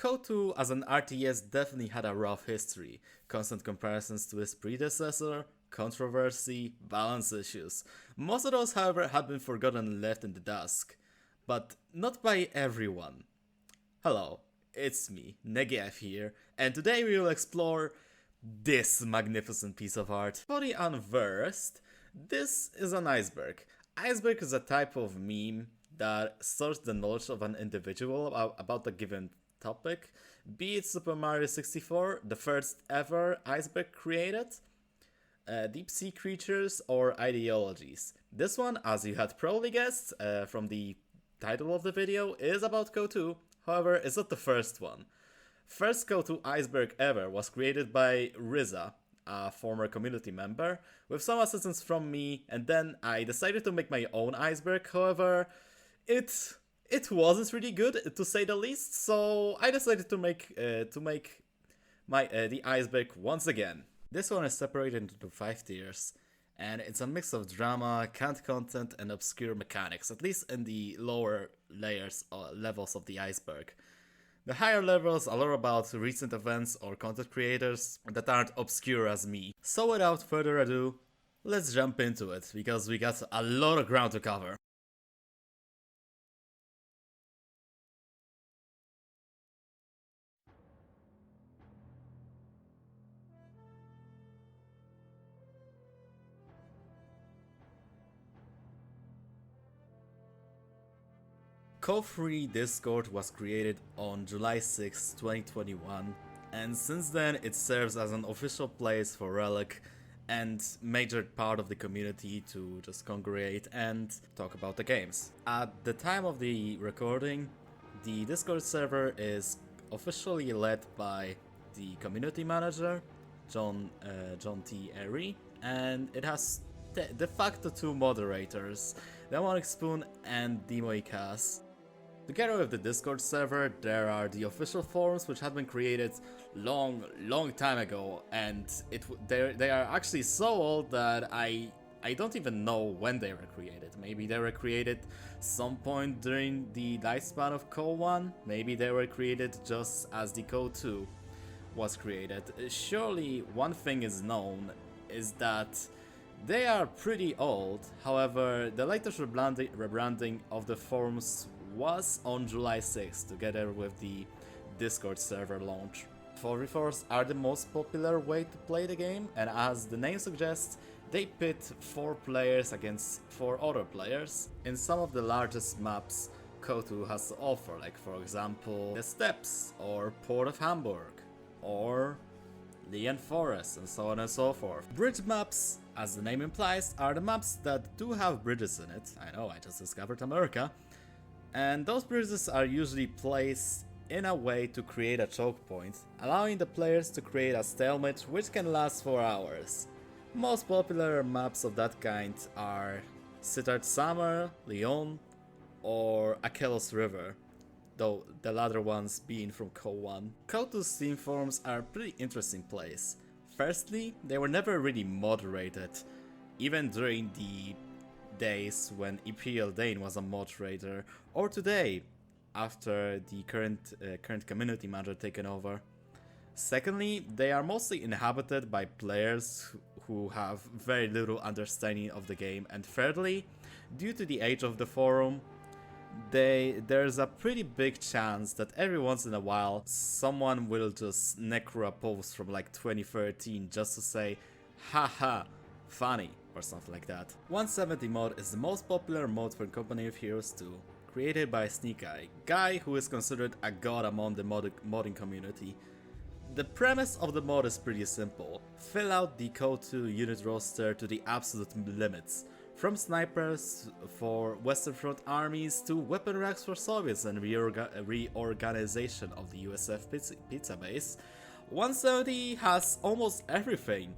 Code 2 as an RTS definitely had a rough history, constant comparisons to its predecessor, controversy, balance issues. Most of those, however, had been forgotten and left in the dust, but not by everyone. Hello, it's me, Negev here, and today we will explore this magnificent piece of art. For the unversed, this is an iceberg. Iceberg is a type of meme that stores the knowledge of an individual about a given topic, be it Super Mario 64, the first ever iceberg created, deep sea creatures, or ideologies. This one, as you had probably guessed from the title of the video, is about Code 2, however, it's not the first one. First Code 2 iceberg ever was created by Riza, a former community member, with some assistance from me, and then I decided to make my own iceberg. However, it wasn't really good, to say the least, so I decided to make my the iceberg once again. This one is separated into 5 tiers, and it's a mix of drama, canned content, and obscure mechanics, at least in the lower layers or levels of the iceberg. The higher levels are all about recent events or content creators that aren't obscure as me. So without further ado, let's jump into it, because we got a lot of ground to cover. Co-free Discord was created on July 6, 2021, and since then it serves as an official place for Relic and major part of the community to just congregate and talk about the games. At the time of the recording, the Discord server is officially led by the community manager, John T. Airy, and it has de facto 2 moderators, Demonic Spoon and Demoikas. Together with the Discord server, there are the official forums, which had been created long time ago, and they are actually so old that I don't even know when they were created. Maybe they were created some point during the lifespan of Code 1, maybe they were created just as the Code 2 was created. Surely one thing is known, is that they are pretty old. However, the latest rebranding of the forums was on July 6th, together with the Discord server launch. 4v4s are the most popular way to play the game, and as the name suggests, they pit 4 players against 4 other players in some of the largest maps Code 2 has to offer, like for example the Steppes, or Port of Hamburg, or Leon Forest, and so on and so forth. Bridge maps, as the name implies, are the maps that do have bridges in it. I know, I just discovered America. And those bridges are usually placed in a way to create a choke point, allowing the players to create a stalemate which can last for hours. Most popular maps of that kind are Sittard Summer, Lyon, or Achelos River, though the latter ones being from Code 1. Code 2's Steam forums are a pretty interesting place. Firstly, they were never really moderated, even during the days when Imperial Dane was a moderator, or today, after the current community manager taken over. Secondly, they are mostly inhabited by players who have very little understanding of the game, and thirdly, due to the age of the forum, there's a pretty big chance that every once in a while someone will just necro a post from like 2013 just to say, haha, funny, or something like that. 170 mod is the most popular mod for Company of Heroes 2, created by Sneak Eye, guy who is considered a god among the modding community. The premise of the mod is pretty simple: fill out the Code 2 unit roster to the absolute limits, from snipers for Western Front armies to weapon racks for Soviets and reorganization of the USF pizza base. 170 has almost everything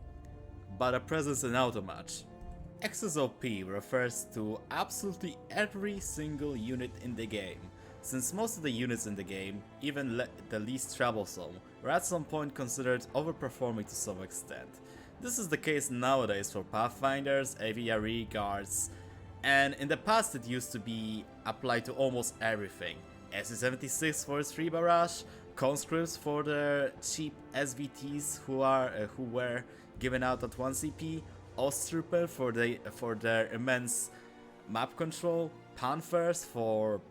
but a presence in Automatch. XSOP refers to absolutely every single unit in the game, since most of the units in the game, even the least troublesome, were at some point considered overperforming to some extent. This is the case nowadays for Pathfinders, Aviary, Guards, and in the past it used to be applied to almost everything. SC-76 for its free barrage, conscripts for their cheap SVTs who were given out at 1 CP, Osttrooper for their immense map control, Panthers for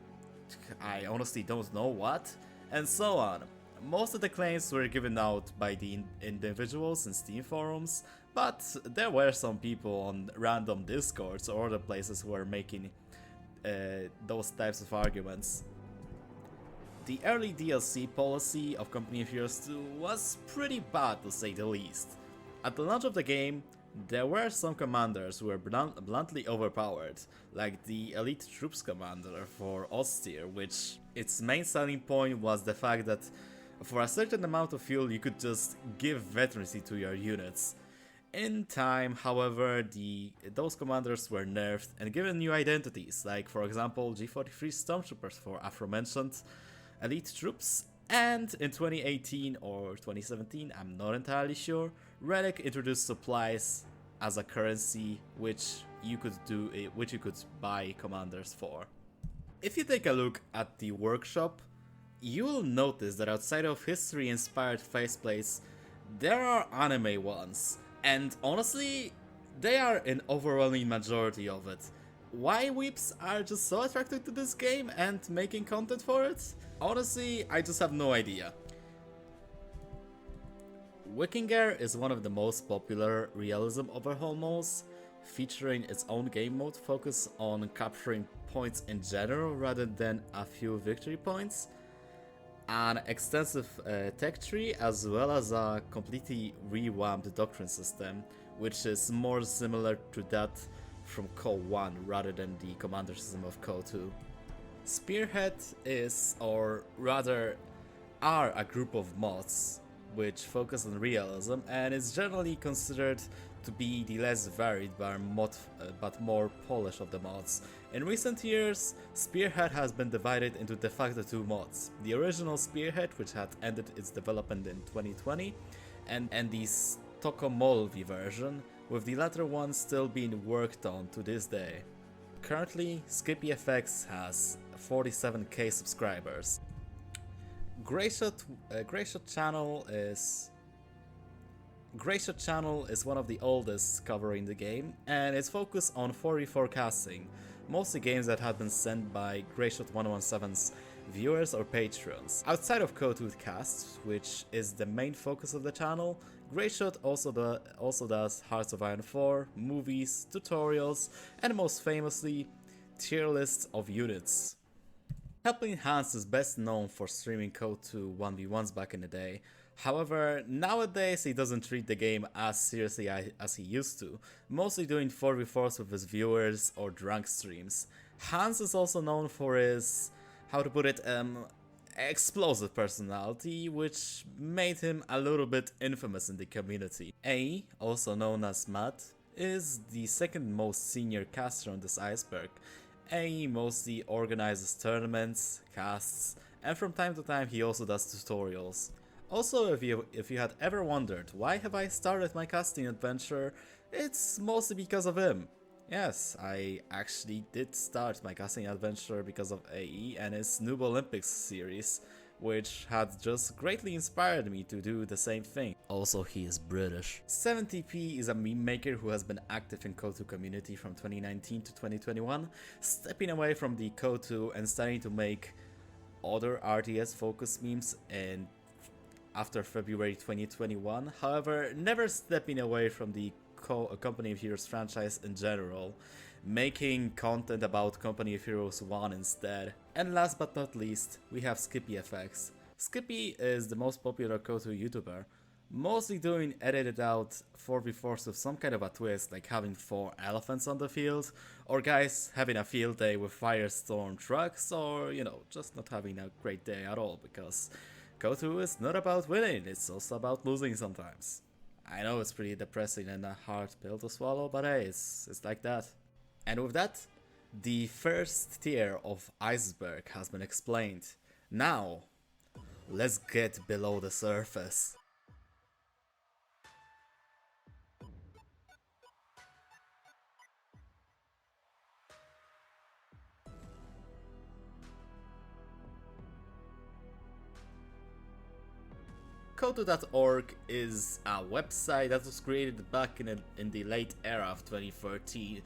I honestly don't know what, and so on. Most of the claims were given out by the individuals in Steam forums, but there were some people on random discords or other places who were making those types of arguments. The early DLC policy of Company of Heroes 2 was pretty bad to say the least. At the launch of the game, there were some commanders who were bluntly overpowered, like the Elite Troops commander for Osttier, which its main selling point was the fact that for a certain amount of fuel you could just give veterancy to your units. In time, however, those commanders were nerfed and given new identities, like for example G43 Stormtroopers for aforementioned Elite Troops, and in 2018 or 2017, I'm not entirely sure, Relic introduced supplies as a currency which you could buy commanders for. If you take a look at the workshop, you will notice that outside of history-inspired faceplates, there are anime ones, and honestly, they are an overwhelming majority of it. Why weeps are just so attracted to this game and making content for it? Honestly, I just have no idea. Wikinger is one of the most popular realism overhaul modes, featuring its own game mode focused on capturing points in general rather than a few victory points, an extensive tech tree, as well as a completely revamped doctrine system, which is more similar to that from KOH-1 rather than the commander system of KOH-2. Spearhead is, or rather are, a group of mods which focus on realism and is generally considered to be the less varied but more polished of the mods. In recent years, Spearhead has been divided into de facto two mods: the original Spearhead, which had ended its development in 2020, and the Stokomolvi version, with the latter one still being worked on to this day. Currently, SkippyFX has 47k subscribers. Greyshot channel is one of the oldest covering the game, and it's focused on 4v4 casting, mostly games that have been sent by Greyshot 117's viewers or patrons. Outside of KOH-2 casts, which is the main focus of the channel, Greyshot also does Hearts of Iron 4, movies, tutorials, and most famously, tier lists of units. Helping Hans is best known for streaming KOH-2 1v1s back in the day. However, nowadays he doesn't treat the game as seriously as he used to, mostly doing 4v4s with his viewers or drunk streams. Hans is also known for his, how to put it, explosive personality, which made him a little bit infamous in the community. A, also known as Matt, is the second most senior caster on this Iceberg. A mostly organizes tournaments, casts, and from time to time he also does tutorials. Also, if you had ever wondered why have I started my casting adventure, it's mostly because of him. Yes, I actually did start my casting adventure because of AE and his Noob Olympics series, which had just greatly inspired me to do the same thing. Also, he is British. 70p is a meme maker who has been active in KOH-2 community from 2019 to 2021, stepping away from the KOH-2 and starting to make other RTS focused memes after February 2021, however, never stepping away from the Company of Heroes franchise in general, making content about Company of Heroes 1 instead. And last but not least, we have SkippyFX. Skippy is the most popular KOH-2 YouTuber, mostly doing edited out 4v4s with some kind of a twist, like having 4 elephants on the field, or guys having a field day with Firestorm trucks, or, you know, just not having a great day at all, because KOH-2 is not about winning, it's also about losing sometimes. I know it's pretty depressing and a hard pill to swallow, but hey, it's like that. And with that, the first tier of Iceberg has been explained. Now, let's get below the surface. Kotu.org is a website that was created back in the late era of 2013,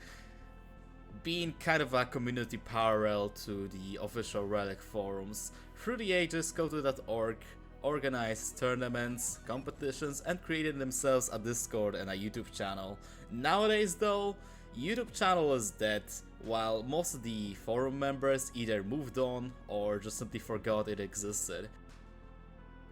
being kind of a community parallel to the official Relic forums. Through the ages, Kotu.org organized tournaments, competitions, and created themselves a Discord and a YouTube channel. Nowadays though, YouTube channel is dead, while most of the forum members either moved on or just simply forgot it existed.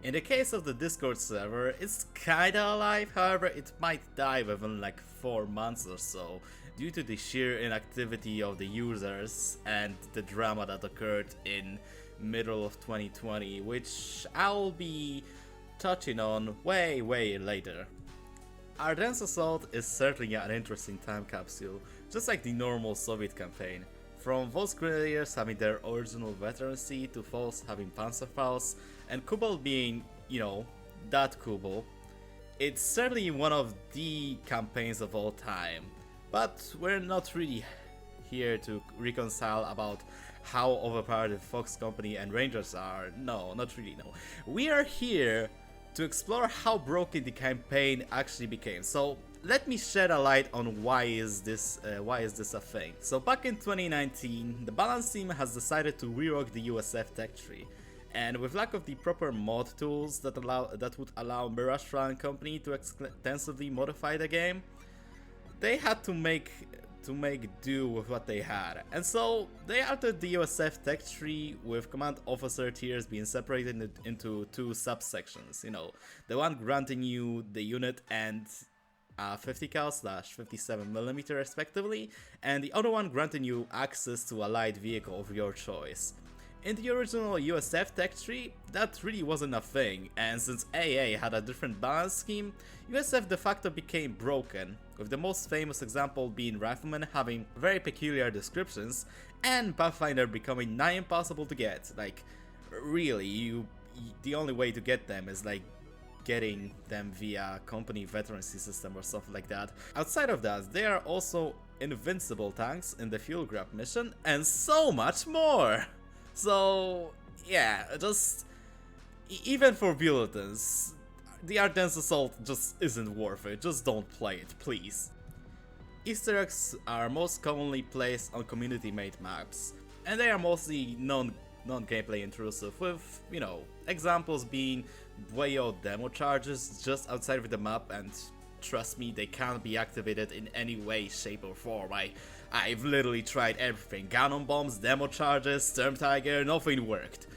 In the case of the Discord server, it's kinda alive, however it might die within like 4 months or so, due to the sheer inactivity of the users and the drama that occurred in middle of 2020, which I'll be touching on way later. Ardennes Assault is certainly an interesting time capsule, just like the normal Soviet campaign. From Volksgrenadiers having their original veterancy to Falls having Panzerfaust, and Kubel being, you know, that Kubel, it's certainly one of the campaigns of all time. But we're not really here to reconcile about how overpowered the Fox Company and Rangers are. No, not really, no. We are here to explore how broken the campaign actually became. So let me shed a light on why is this a thing. So back in 2019, the Balance team has decided to rework the USF tech tree, and with lack of the proper mod tools that would allow Mirage and Company to extensively modify the game, they had to make do with what they had. And so they altered the USF tech tree, with command officer tiers being separated into 2 subsections, you know, the one granting you the unit and 50 cal/57mm respectively, and the other one granting you access to a light vehicle of your choice. In the original USF tech tree, that really wasn't a thing, and since AA had a different balance scheme, USF de facto became broken, with the most famous example being Rifleman having very peculiar descriptions, and Pathfinder becoming nigh impossible to get. Like, really, the only way to get them is like getting them via company veterancy system or something like that. Outside of that, they are also invincible tanks in the fuel grab mission, and so much more! So yeah, just even for bulletins, the Ardennes Assault just isn't worth it. Just don't play it, please. Easter eggs are most commonly placed on community-made maps, and they are mostly non-gameplay intrusive, with, you know, examples being Bueyo demo charges just outside of the map, and trust me, they can't be activated in any way, shape or form. I've literally tried everything. Ganon bombs, demo charges, Storm Tiger, nothing worked.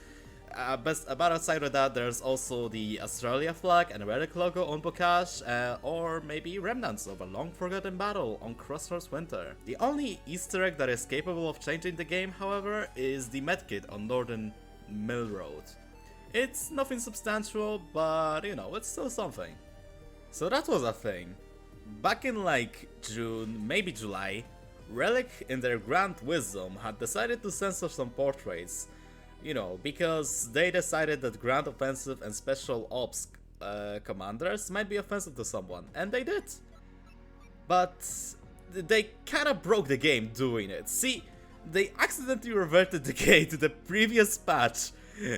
But outside of that, there's also the Australia flag and Relic logo on Bocage, or maybe remnants of a long forgotten battle on Crossroads Winter. The only Easter egg that is capable of changing the game, however, is the medkit on Northern Mill Road. It's nothing substantial, but you know, it's still something. So that was a thing. Back in like June, maybe July, Relic, in their grand wisdom, had decided to censor some portraits, you know, because they decided that Grand Offensive and Special Ops commanders might be offensive to someone, and they did. But they kinda broke the game doing it. See, they accidentally reverted the game to the previous patch,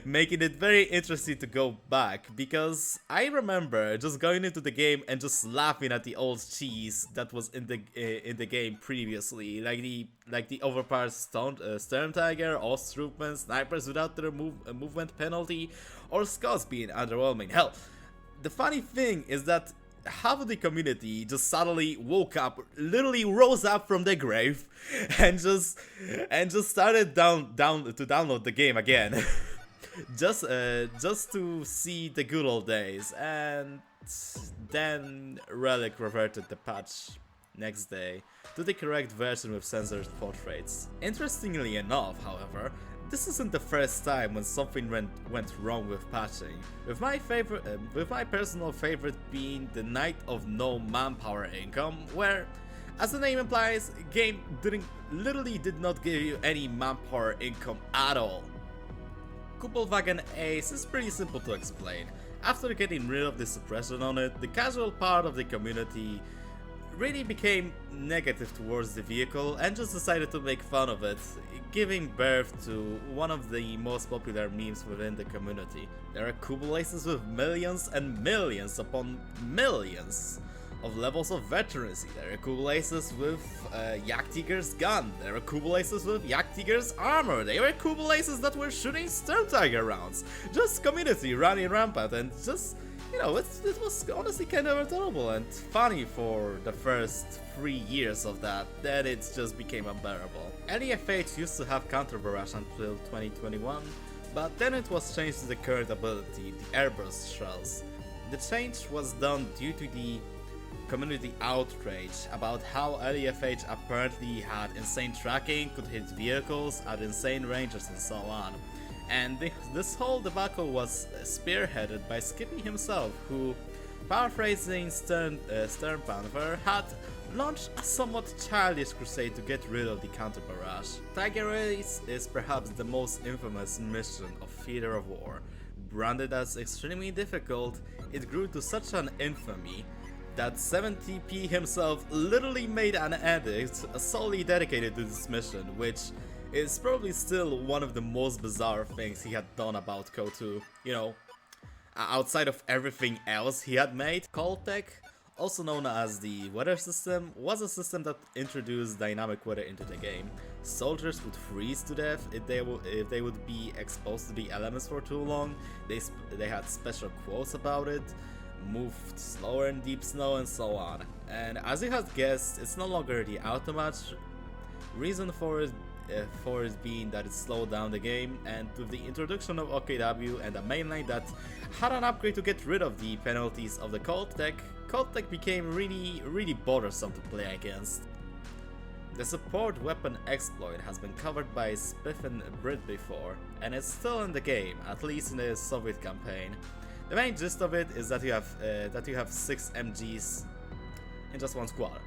making it very interesting to go back, because I remember just going into the game and just laughing at the old cheese that was in the game previously, like the overpowered Storm Tiger, Ostroopmen, snipers without their movement penalty, or Scots being underwhelming. Hell, the funny thing is that half of the community just suddenly woke up, literally rose up from their grave, and just started to download the game again. just to see the good old days, and then Relic reverted the patch next day to the correct version with censored portraits. Interestingly enough, however, this isn't the first time when something went wrong with patching, with my personal favorite being the Night of No Manpower Income, where, as the name implies, game literally did not give you any manpower income at all. Kuppelwagen Ace is pretty simple to explain. After getting rid of the suppression on it, the casual part of the community really became negative towards the vehicle and just decided to make fun of it, giving birth to one of the most popular memes within the community. There are Kubulaces with millions and millions upon millions of levels of veterancy. There are Kubulaces with Jagdtiger's gun. There are Kubulaces with Jagdtiger's armor. There are Kubulaces that were shooting Storm Tiger rounds. Just community running rampant and just, you know, it was honestly kind of adorable and funny for the first 3 years of that. Then it just became unbearable. LEFH used to have counter barrage until 2021, but then it was changed to the current ability, the airburst shells. The change was done due to the community outrage about how LEFH apparently had insane tracking, could hit vehicles at insane ranges and so on. And this whole debacle was spearheaded by Skippy himself, who, paraphrasing Stern Panther, had launched a somewhat childish crusade to get rid of the counter barrage. Tiger Race is perhaps the most infamous mission of Theater of War. Branded as extremely difficult, it grew to such an infamy that 70p himself literally made an edit solely dedicated to this mission, which is probably still one of the most bizarre things he had done about KOTOR. You know, outside of everything else he had made. Coltech, also known as the weather system, was a system that introduced dynamic weather into the game. Soldiers would freeze to death if they would be exposed to the elements for too long. They had special quotes about it, moved slower in deep snow and so on. And as you had guessed, it's no longer the automatch. Reason for it being that it slowed down the game, and with the introduction of OKW and a mainline that had an upgrade to get rid of the penalties of the Coltech became really bothersome to play against. The support weapon exploit has been covered by Spiff and Brit before, and it's still in the game, at least in the Soviet campaign. The main gist of it is that you have 6 MGs in just one squad.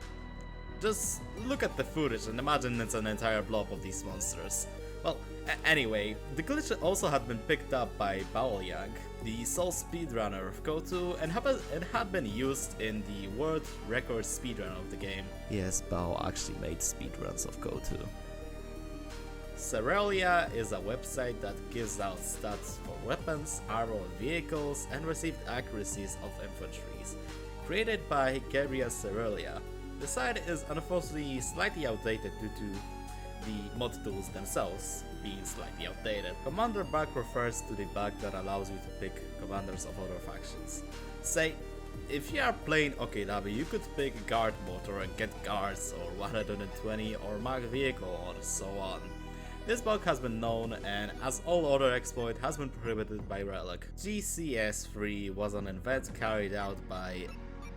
Just look at the footage and imagine it's an entire blob of these monsters. Well, anyway, the glitch also had been picked up by Baoyang, the sole speedrunner of KOTOR, and had been used in the world record speedrun of the game. Yes, Bao actually made speedruns of KOTOR. Cerealia is a website that gives out stats for weapons, armor, vehicles, and received accuracies of infantries. Created by Gabriel Cerealia, the site is unfortunately slightly outdated due to the mod tools themselves being slightly outdated. Commander bug refers to the bug that allows you to pick commanders of other factions. Say, if you are playing OKW, you could pick a guard motor and get guards or 120 or mag vehicle or so on. This bug has been known, and as all other exploit, has been prohibited by Relic. GCS3 was an event carried out by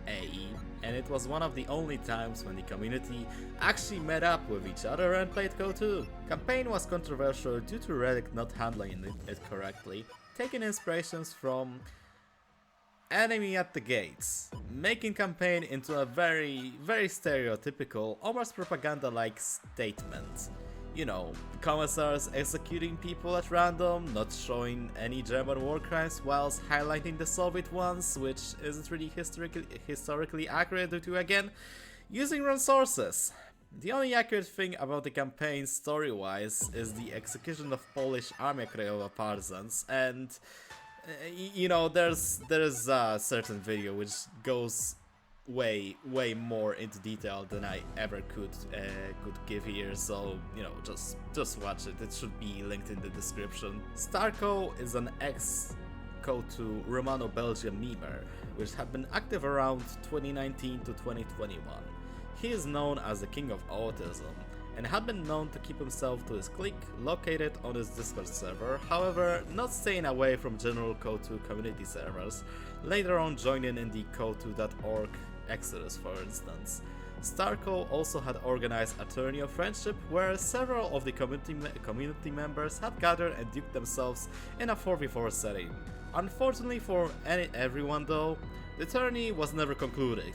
AE, and it was one of the only times when the community actually met up with each other and played KOTOR. Campaign was controversial due to Relic not handling it correctly, taking inspirations from Enemy at the Gates, making campaign into a very stereotypical, almost propaganda-like statement. You know, commissars executing people at random, not showing any German war crimes whilst highlighting the Soviet ones, which isn't really historically accurate due to, again, using wrong sources. The only accurate thing about the campaign story-wise is the execution of Polish Armia Krajowa partisans, and you know, there's a certain video which goes way more into detail than I ever could give here, so you know, just watch it. It should be linked in the description. Starko is an ex-KOTOR Romano-Belgian memer, which had been active around 2019 to 2021. He is known as the King of Autism, and had been known to keep himself to his clique located on his Discord server, however not staying away from general KOTOR community servers, later on joining in the KOTOR.org Exodus, for instance. Starko also had organized a tourney of friendship where several of the community members had gathered and duped themselves in a 4v4 setting. Unfortunately for everyone though, the tourney was never concluded.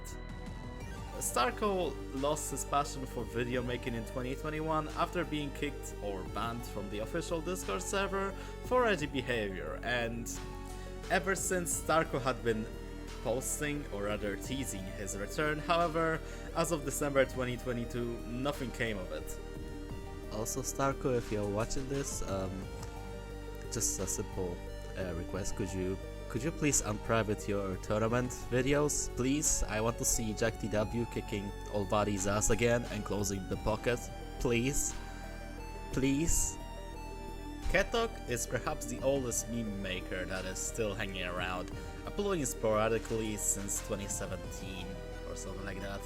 Starko lost his passion for video making in 2021 after being kicked or banned from the official Discord server for edgy behavior, and ever since Starko had been posting or rather teasing his return. However, as of December 2022, nothing came of it. Also, Starko, if you're watching this, just a simple request. Could you please unprivate your tournament videos, please? I want to see Jack TW kicking Olvadi's ass again and closing the pocket, please. Please. Ketok is perhaps the oldest meme maker that is still hanging around, uploading sporadically since 2017 or something like that.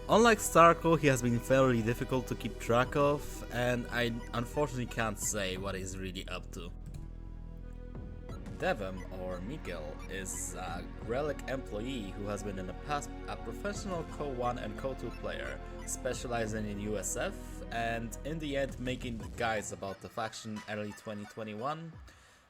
Unlike Starko, he has been fairly difficult to keep track of, and I unfortunately can't say what he's really up to. Devem, or Miguel, is a Relic employee who has been in the past a professional Co-1 and Co-2 player, specializing in USF, and in the end making the guides about the faction early 2021,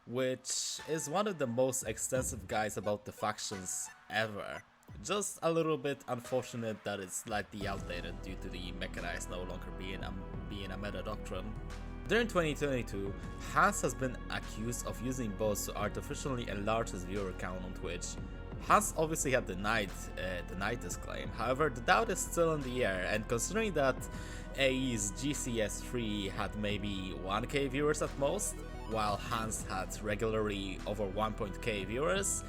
which is one of the most extensive guides about the factions ever. Just a little bit unfortunate that it's slightly outdated due to the mechanized no longer being a meta doctrine. During 2022, Hans has been accused of using bots to artificially enlarge his viewer count on Twitch. Hans obviously had denied this claim, however the doubt is still in the air, and considering that AE's GCS3 had maybe 1k viewers at most, while Hans had regularly over 1.k viewers,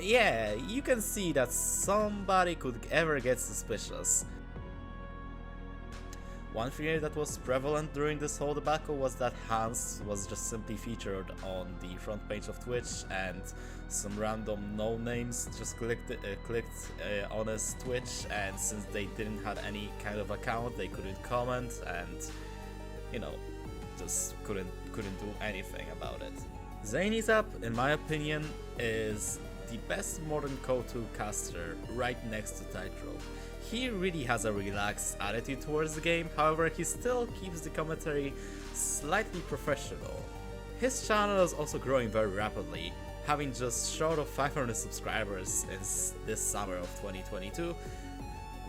yeah, you can see that somebody could ever get suspicious. One fear that was prevalent during this whole debacle was that Hans was just simply featured on the front page of Twitch and some random no-names just clicked on his Twitch, and since they didn't have any kind of account they couldn't comment and, you know, just couldn't do anything about it. Zany's app, in my opinion, is the best modern Co2 caster right next to Tightrope. He really has a relaxed attitude towards the game, however he still keeps the commentary slightly professional. His channel is also growing very rapidly, having just short of 500 subscribers in this summer of 2022,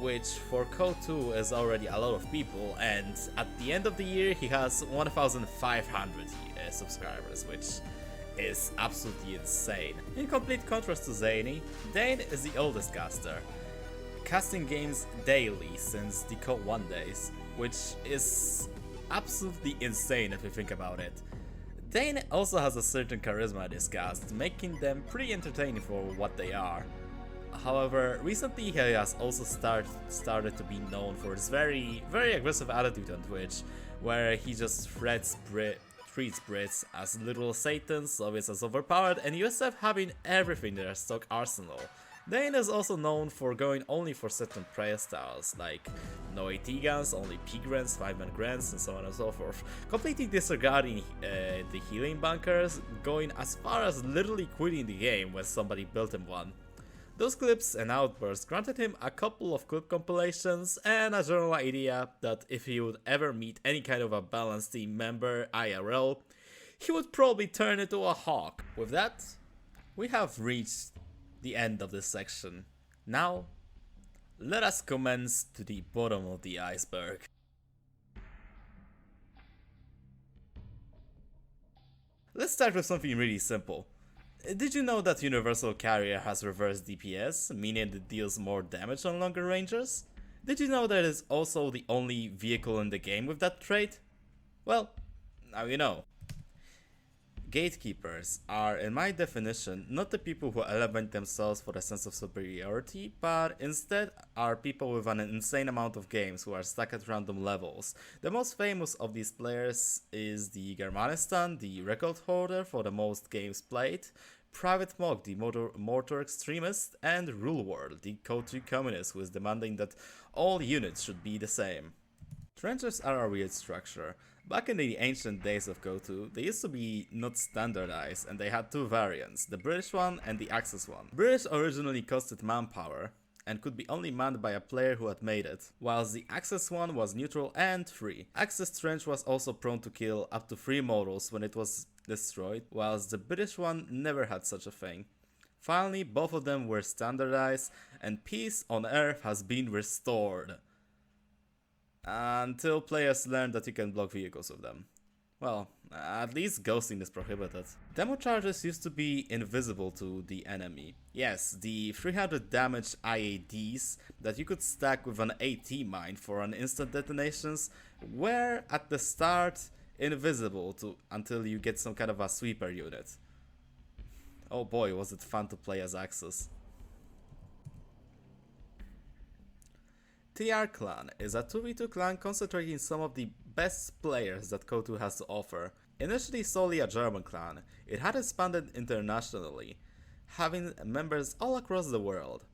which for Co2 is already a lot of people, and at the end of the year he has 1,500 subscribers, which is absolutely insane. In complete contrast to Zany, Dane is the oldest caster, casting games daily since the Co1 days, which is absolutely insane if you think about it. Dane also has a certain charisma in his cast, making them pretty entertaining for what they are. However, recently he has also started to be known for his very aggressive attitude on Twitch, where he just treats Brits as little satans, always as overpowered, and USF having everything in their stock arsenal. Dane is also known for going only for certain playstyles, like no AT guns, only P grants, 5-man grants, and so on and so forth, completely disregarding the healing bunkers, going as far as literally quitting the game when somebody built him one. Those clips and outbursts granted him a couple of clip compilations and a general idea that if he would ever meet any kind of a balanced team member IRL, he would probably turn into a hawk. With that, we have reached the end of this section. Now, let us commence to the bottom of the iceberg. Let's start with something really simple. Did you know that Universal Carrier has reverse DPS, meaning it deals more damage on longer ranges? Did you know that it is also the only vehicle in the game with that trait? Well, now you know. Gatekeepers are, in my definition, not the people who elevate themselves for a sense of superiority, but instead are people with an insane amount of games who are stuck at random levels. The most famous of these players is the Germanistan, the record holder for the most games played, Private Mog, the Mortar Extremist, and Rule World, the Co2 communist who is demanding that all units should be the same. Trenches are a weird structure. Back in the ancient days of Co2, they used to be not standardized, and they had two variants, the British one and the Axis one. British originally costed manpower, and could be only manned by a player who had made it, whilst the Axis one was neutral and free. Axis Trench was also prone to kill up to 3 models when it was destroyed, whilst the British one never had such a thing. Finally, both of them were standardized, and peace on Earth has been restored. Until players learn that you can block vehicles with them. Well, at least ghosting is prohibited. Demo charges used to be invisible to the enemy. Yes, the 300 damage IADs that you could stack with an AT mine for an instant detonations were at the start invisible to until you get some kind of a sweeper unit. Oh boy, was it fun to play as Axis. TR Clan is a 2v2 clan concentrating some of the best players that KOTOR has to offer. Initially solely a German clan, it had expanded internationally, having members all across the world.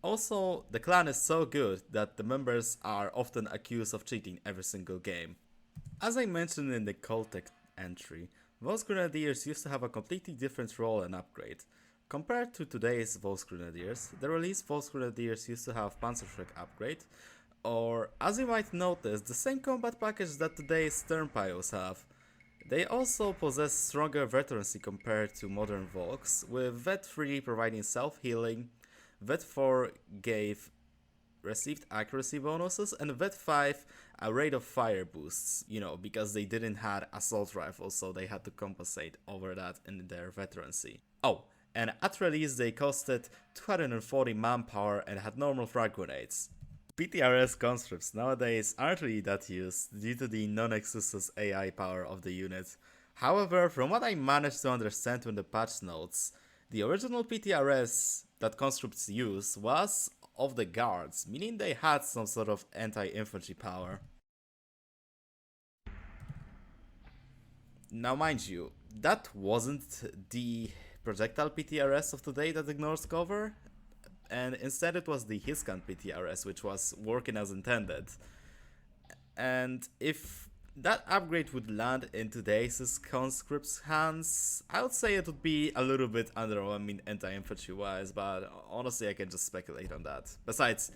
Also, the clan is so good that the members are often accused of cheating every single game. As I mentioned in the Cultec entry, Volks Grenadiers used to have a completely different role and upgrade. Compared to today's Volks Grenadiers, the released Volks Grenadiers used to have Panzerschreck upgrade, or as you might notice, the same combat package that today's Sternpios have. They also possess stronger veterancy compared to modern Volks, with Vet 3 providing self-healing, Vet 4 gave received accuracy bonuses, and Vet 5 a rate of fire boosts, because they didn't have assault rifles, so they had to compensate over that in their veterancy. Oh, and at release they costed 240 manpower and had normal frag grenades. PTRS conscripts nowadays aren't really that used due to the non-existent AI power of the unit. However, from what I managed to understand from the patch notes, the original PTRS that conscripts used was of the guards, meaning they had some sort of anti-infantry power. Now mind you, that wasn't the projectile PTRS of today that ignores cover, and instead it was the Hiscan PTRS which was working as intended. And if that upgrade would land in today's conscript's hands, I would say it would be a little bit underwhelming anti-infantry wise, but honestly I can just speculate on that. Besides,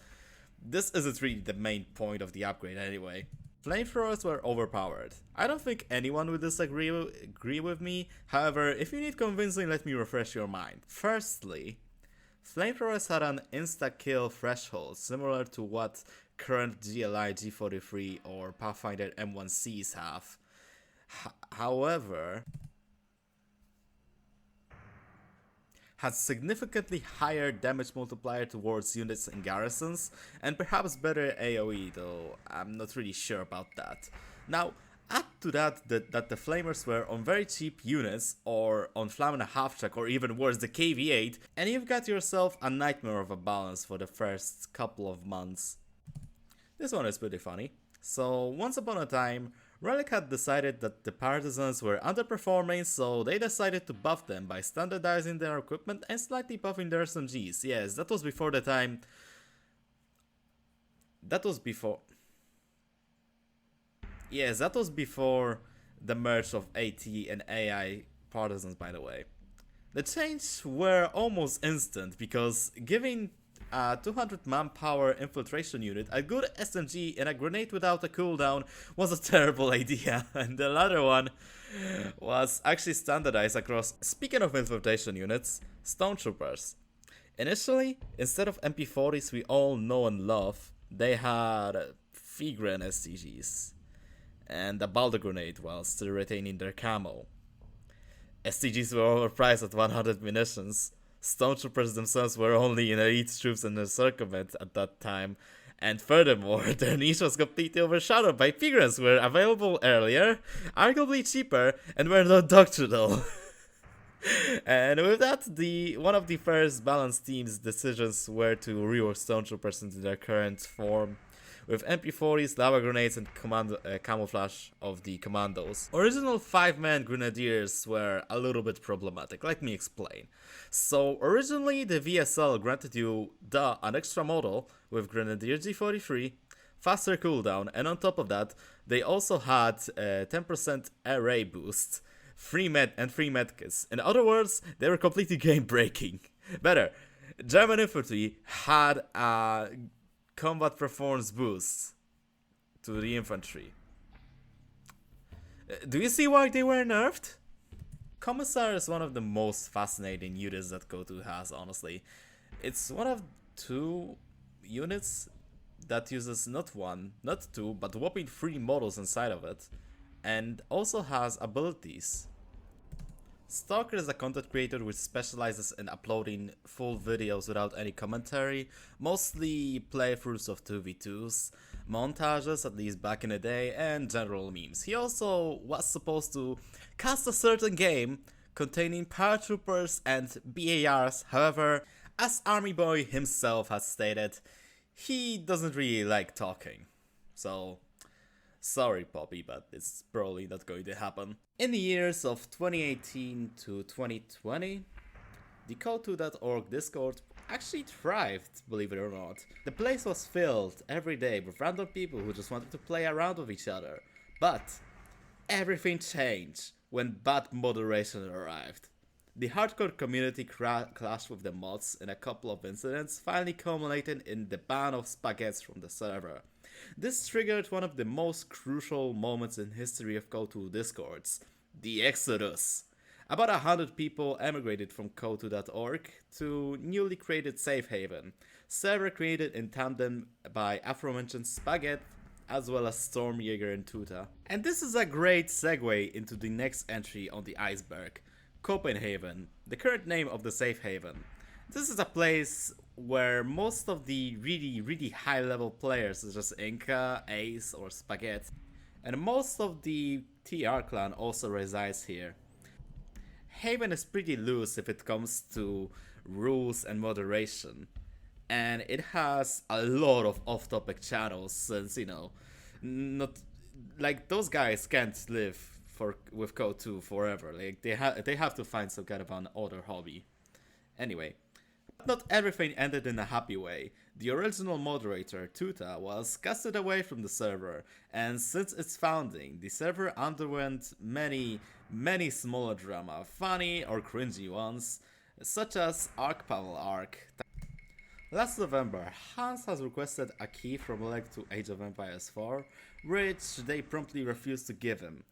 this isn't really the main point of the upgrade anyway. Flamethrowers were overpowered. I don't think anyone would agree with me, however, if you need convincing, let me refresh your mind. Firstly, flamethrowers had an insta-kill threshold, similar to what current GLI G43 or Pathfinder M1Cs have. However, had significantly higher damage multiplier towards units and garrisons, and perhaps better AoE, though I'm not really sure about that. Now, add to that that the flamers were on very cheap units, or on Flam and a half track, or even worse, the KV8, and you've got yourself a nightmare of a balance for the first couple of months. This one is pretty funny. So, once upon a time, Relic had decided that the partisans were underperforming, so they decided to buff them by standardizing their equipment and slightly buffing their SMGs. Yes, that was before the time... Yes, that was before the merge of AT and AI partisans, by the way. The changes were almost instant, because giving a 200 manpower infiltration unit, a good SMG, and a grenade without a cooldown was a terrible idea, and the latter one was actually standardized across, speaking of infiltration units, Stormtroopers. Initially, instead of MP40s we all know and love, they had Figren STGs, and a Balder grenade while still retaining their camo. STGs were overpriced at 100 munitions. Stormtroopers themselves were only in elite troops in the circumvent at that time, and furthermore, their niche was completely overshadowed by Pigrens who were available earlier, arguably cheaper, and were not doctrinal. And with that, one of the first balanced team's decisions were to rework Stormtroopers into their current form, with MP40s, lava grenades, and camouflage of the commandos. Original 5-man grenadiers were a little bit problematic, let me explain. So originally the VSL granted you an extra model with Grenadier G43, faster cooldown, and on top of that they also had a 10% array boost, free medkits. In other words, they were completely game breaking. Better, German infantry had a combat performance boost to the infantry. Do you see why they were nerfed? Commissar is one of the most fascinating units that KOTOR has, honestly. It's one of 2 units that uses not 1, not 2, but whopping 3 models inside of it. and also has abilities. Stalker is a content creator which specializes in uploading full videos without any commentary, mostly playthroughs of 2v2s, montages at least back in the day, and general memes. He also was supposed to cast a certain game containing paratroopers and BARs, however, as Army Boy himself has stated, he doesn't really like talking. So, sorry Poppy, but it's probably not going to happen. In the years of 2018 to 2020, the Code2.org Discord actually thrived, believe it or not. The place was filled every day with random people who just wanted to play around with each other. But everything changed when bad moderation arrived. The hardcore community clashed with the mods in a couple of incidents, finally culminating in the ban of spaghettis from the server. This triggered one of the most crucial moments in history of Code2 Discords, the Exodus. About 100 people emigrated from Code2.org to newly created Safe Haven, server created in tandem by aforementioned Spaghetti as well as Stormjäger and Tuta. And this is a great segue into the next entry on the Iceberg, Copenhagen, the current name of the Safe Haven. This is a place where most of the really high level players such as Inca, Ace or Spaghetti, and most of the TR clan also resides here. Haven is pretty loose if it comes to rules and moderation, and it has a lot of off-topic channels since, you know, not like those guys can't live with Code 2 forever. Like they have to find some kind of an other hobby. Anyway, not everything ended in a happy way. The original moderator, Tuta, was casted away from the server, and since its founding, the server underwent many smaller drama, funny or cringy ones, such as Arc Panel Arc. Last November, Hans has requested a key from Relic to Age of Empires 4, which they promptly refused to give him.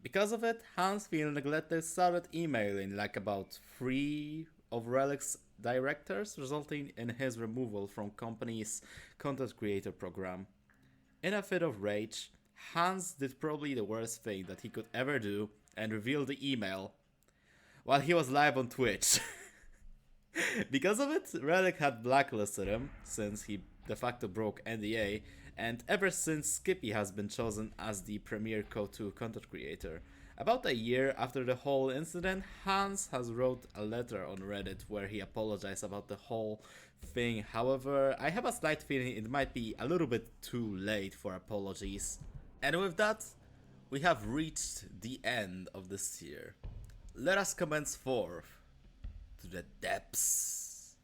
Because of it, Hans, feeling neglected, started emailing like about 3 of Relic's directors, resulting in his removal from company's content creator program. In a fit of rage, Hans did probably the worst thing that he could ever do and revealed the email while he was live on Twitch. Because of it, Relic had blacklisted him since he de facto broke NDA, and ever since Skippy has been chosen as the premier Code 2 content creator. About a year after the whole incident, Hans has wrote a letter on Reddit where he apologized about the whole thing. However, I have a slight feeling it might be a little bit too late for apologies. And with that, we have reached the end of this tier. Let us commence forth to the depths.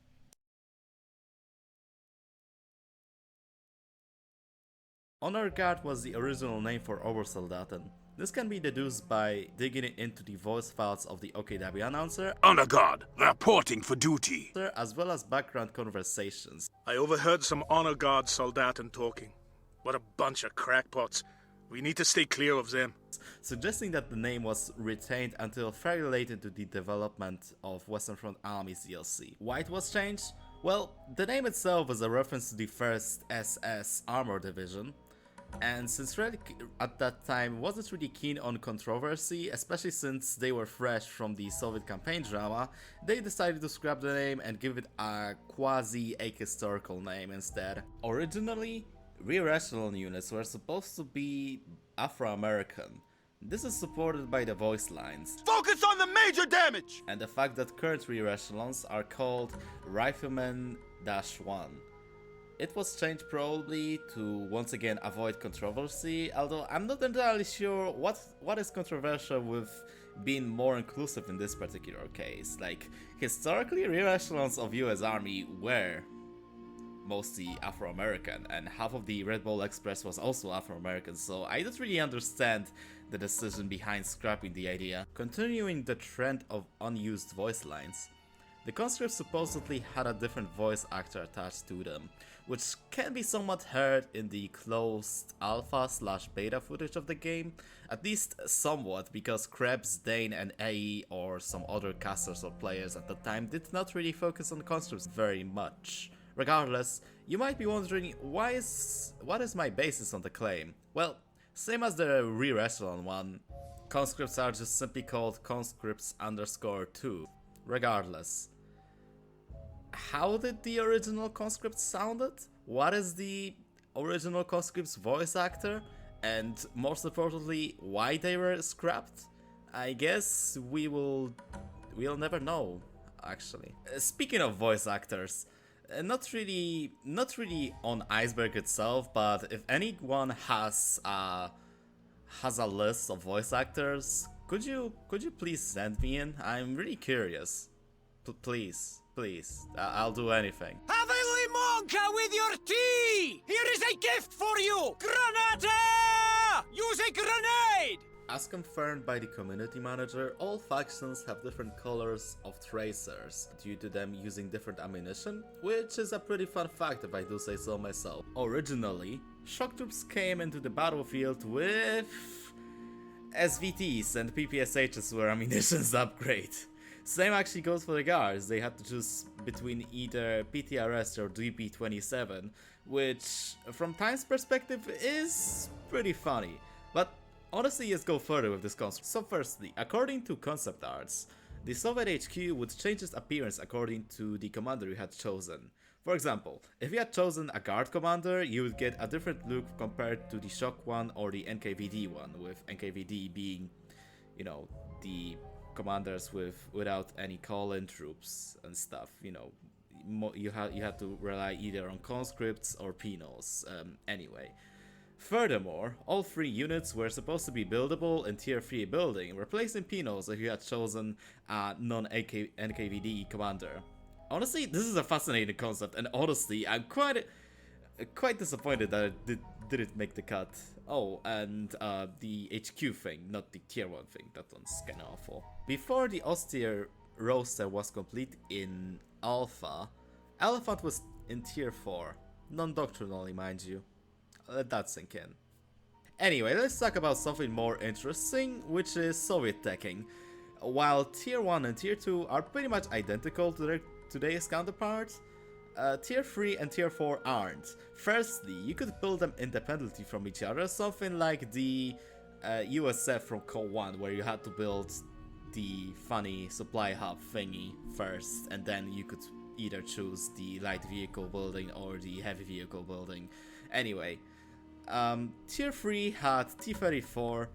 Honor Guard was the original name for Obersoldaten. This can be deduced by digging into the voice files of the OKW announcer, Honor Guard, reporting for duty. as well as background conversations. I overheard some Honor Guard Soldaten talking. What a bunch of crackpots. We need to stay clear of them. Suggesting that the name was retained until fairly late into the development of Western Front Army's DLC. Why it was changed? Well, the name itself is a reference to the 1st SS Armor Division, and since Relic at that time wasn't really keen on controversy, especially since they were fresh from the Soviet campaign drama, they decided to scrap the name and give it a quasi-ahistorical name instead. Originally, rear echelon units were supposed to be Afro-American. This is supported by the voice lines. Focus on the major damage! And the fact that current rear echelons are called Rifleman-1. It was changed probably to once again avoid controversy, although I'm not entirely sure what is controversial with being more inclusive in this particular case. Like, historically, rear echelons of US Army were mostly Afro-American, and half of the Red Bull Express was also Afro-American, so I don't really understand the decision behind scrapping the idea. Continuing the trend of unused voice lines, the conscripts supposedly had a different voice actor attached to them, which can be somewhat heard in the closed alpha/beta footage of the game, at least somewhat, because Krebs, Dane and AE or some other casters or players at the time did not really focus on conscripts very much. Regardless, you might be wondering what is my basis on the claim? Well, Same as the rear echelon one, conscripts are just simply called conscripts underscore 2. Regardless, how did the original conscript sounded? What is the original conscript's voice actor? And most importantly, why they were scrapped? I guess we'll never know, actually. Speaking of voice actors, not really on Iceberg itself, but if anyone has a list of voice actors, could you please send me in? I'm really curious. Please, I'll do anything. Have a limonka with your tea! Here is a gift for you! Granata! Use a grenade! As confirmed by the community manager, all factions have different colors of tracers due to them using different ammunition, which is a pretty fun fact if I do say so myself. Originally, shock troops came into the battlefield with SVTs and PPSHs were ammunition's upgrade. Same actually goes for the guards, they had to choose between either PTRS or DP27, which from Time's perspective is pretty funny, but honestly, let's go further with this concept. So firstly, according to concept arts, the Soviet HQ would change its appearance according to the commander you had chosen. For example, if you had chosen a guard commander, you would get a different look compared to the shock one or the NKVD one, with NKVD being, you know, the commanders without any call-in troops and stuff, you know. You had to rely either on conscripts or penals, anyway. Furthermore, all 3 units were supposed to be buildable in tier 3 building, replacing penals if you had chosen a non-NKVD commander. Honestly, this is a fascinating concept, and honestly, I'm quite disappointed that it didn't make the cut. Oh, and the HQ thing, not the tier 1 thing, that one's kinda awful. Before the austere roster was complete in Alpha, Elephant was in tier 4, non-doctrinally mind you. Let that sink in. Anyway, let's talk about something more interesting, which is Soviet teching. While tier 1 and tier 2 are pretty much identical to their today's counterparts, tier 3 and tier 4 aren't. Firstly, you could build them independently from each other, something like the USF from Co 1, where you had to build the funny supply hub thingy first, and then you could either choose the light vehicle building or the heavy vehicle building. Anyway, tier 3 had T-34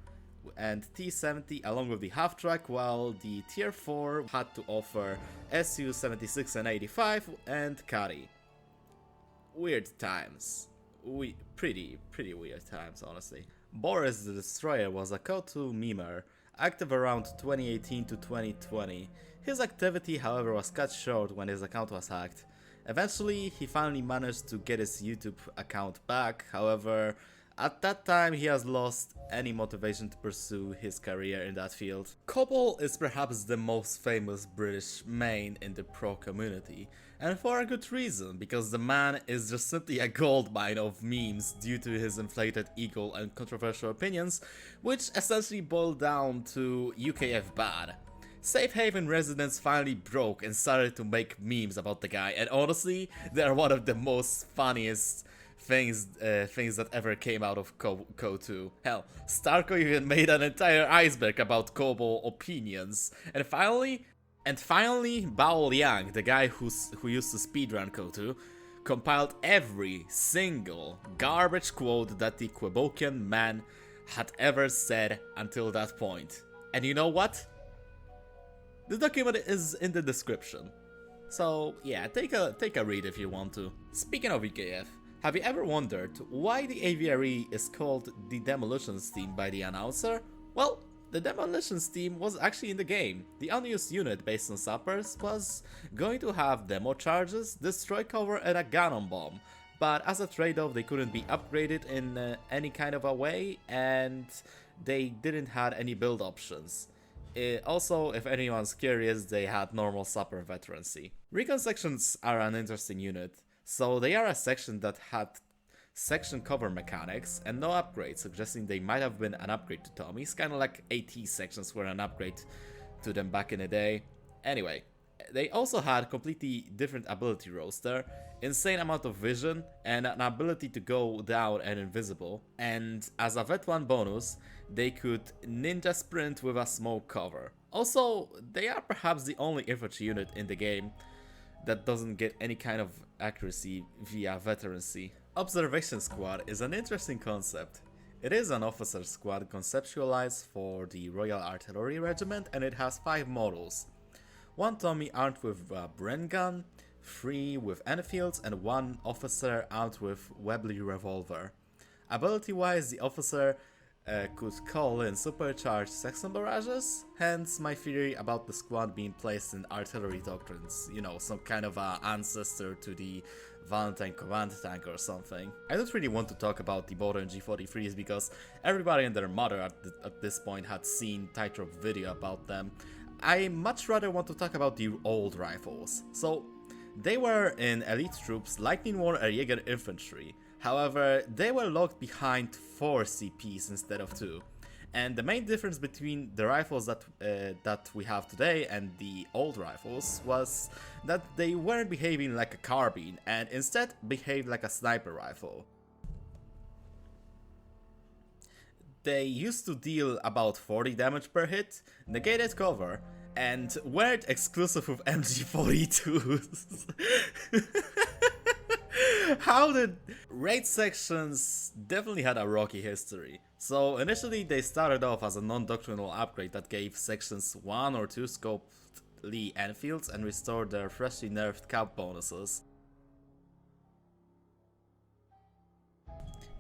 and T-70 along with the half-track, while the tier 4 had to offer Su-76 and 85 and Kari. Weird times. Pretty weird times, honestly. Boris the Destroyer was a KO2 memer, active around 2018 to 2020. His activity, however, was cut short when his account was hacked. Eventually, he finally managed to get his YouTube account back, however, at that time he has lost any motivation to pursue his career in that field. Cobble is perhaps the most famous British main in the pro community, and for a good reason, because the man is just simply a goldmine of memes due to his inflated ego and controversial opinions, which essentially boil down to UKF bad. Safe Haven residents finally broke and started to make memes about the guy, and honestly, they are one of the most funniest things that ever came out of KO2. Hell, Starko even made an entire Iceberg about Kobo opinions. And finally, Bao Liang, the guy who used to speedrun KO2, compiled every single garbage quote that the Quebokian man had ever said until that point. And you know what? The document is in the description. So yeah, take a read if you want to. Speaking of UKF, have you ever wondered why the aviary is called the Demolitions Team by the announcer? Well, the Demolitions Team was actually in the game. The unused unit based on sappers was going to have demo charges, destroy cover and a cannon bomb, but as a trade-off they couldn't be upgraded in any kind of a way, and they didn't have any build options. Also, if anyone's curious, they had normal sapper veterancy. Recon sections are an interesting unit. So they are a section that had section cover mechanics and no upgrades, suggesting they might have been an upgrade to Tommy's, kinda like AT sections were an upgrade to them back in the day. Anyway, They also had completely different ability roster, insane amount of vision, and an ability to go down and invisible. And as a vet 1 bonus, they could ninja sprint with a smoke cover. Also, they are perhaps the only infantry unit in the game that doesn't get any kind of accuracy via veterancy. Observation Squad is an interesting concept. It is an officer squad conceptualized for the Royal Artillery Regiment, and it has 5 models. 1 Tommy armed with a Bren gun, 3 with Enfields, and 1 officer armed with Webley revolver. Ability wise, the officer could call in supercharged Saxon barrages, hence my theory about the squad being placed in artillery doctrines, you know, some kind of ancestor to the Valentine command tank or something. I don't really want to talk about the modern G43s because everybody and their mother at this point had seen Tightrope video about them. I much rather want to talk about the old rifles. So, they were in Elite Troops, Lightning War Jaeger Infantry. However, they were locked behind 4 CPs instead of 2. And the main difference between the rifles that we have today and the old rifles was that they weren't behaving like a carbine and instead behaved like a sniper rifle. They used to deal about 40 damage per hit, negated cover, and weren't exclusive with MG42s. How did... Raid sections definitely had a rocky history. So initially they started off as a non-doctrinal upgrade that gave sections 1 or 2 scoped Lee Enfields and restored their freshly nerfed camp bonuses.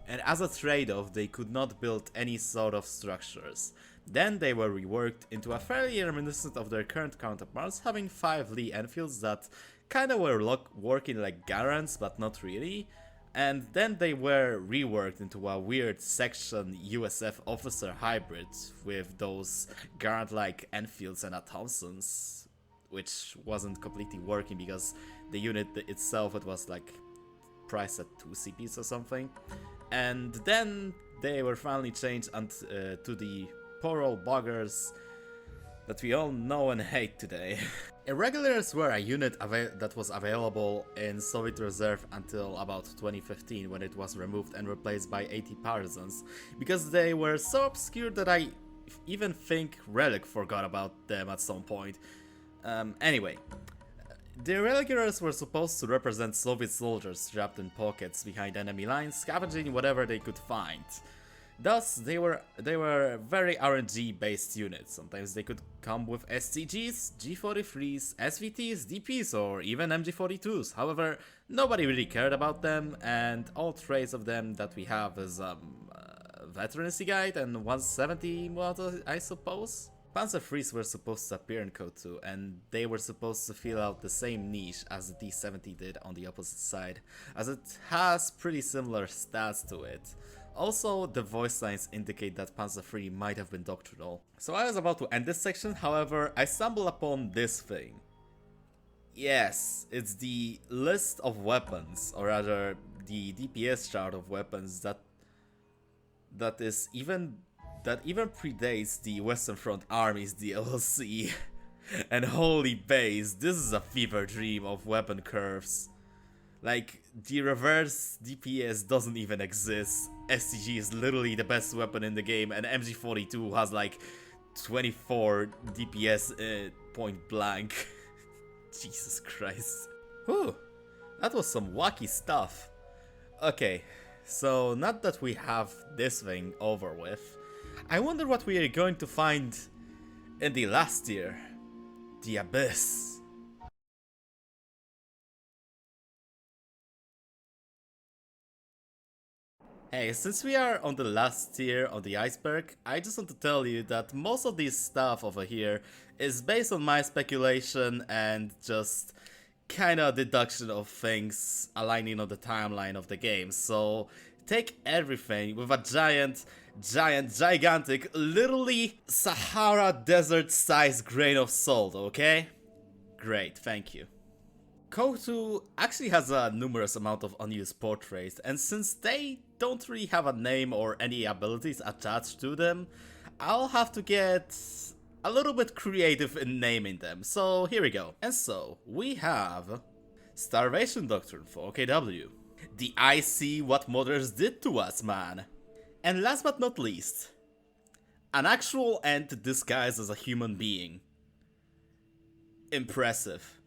And as a trade-off, they could not build any sort of structures. Then they were reworked into a fairly reminiscent of their current counterparts, having 5 Lee Enfields that kinda were working like Garants, but not really. And then they were reworked into a weird section USF officer hybrid with those Garant-like Enfields and a Thompsons, which wasn't completely working because the unit itself, it was like priced at 2 CPs or something. And then they were finally changed to the poor old buggers that we all know and hate today. Irregulars were a unit that was available in Soviet Reserve until about 2015 when it was removed and replaced by 80 Partisans, because they were so obscure that I even think Relic forgot about them at some point. Anyway. The irregulars were supposed to represent Soviet soldiers trapped in pockets behind enemy lines, scavenging whatever they could find. Thus, they were very RNG based units. Sometimes they could come with STGs, G43s, SVTs, DPs, or even MG42s. However, nobody really cared about them, and all traits of them that we have is Veterancy Guide and 170 model, I suppose. Panzer IIIs were supposed to appear in Code 2, and they were supposed to fill out the same niche as the D70 did on the opposite side, as it has pretty similar stats to it. Also, the voice lines indicate that Panzer III might have been doctrinal. So I was about to end this section, however, I stumbled upon this thing. Yes, it's the list of weapons, or rather, the DPS chart of weapons that even predates the Western Front Army's DLC. And holy base, this is a fever dream of weapon curves. Like, the reverse DPS doesn't even exist. STG is literally the best weapon in the game, and MG42 has like 24 DPS point blank. Jesus Christ. Whew, that was some wacky stuff. Okay, so now that we have this thing over with, I wonder what we are going to find in the last tier, the Abyss. Hey, since we are on the last tier on the Iceberg, I just want to tell you that most of this stuff over here is based on my speculation and just kinda deduction of things aligning on the timeline of the game. So take everything with a gigantic, literally Sahara desert sized grain of salt, okay? Great, thank you. Code 2 actually has a numerous amount of unused portraits, and since they don't really have a name or any abilities attached to them, I'll have to get a little bit creative in naming them, so here we go. And so, we have Starvation Doctrine for OKW. The I see what mothers did to us, man. And last but not least, an actual ant disguised as a human being. Impressive.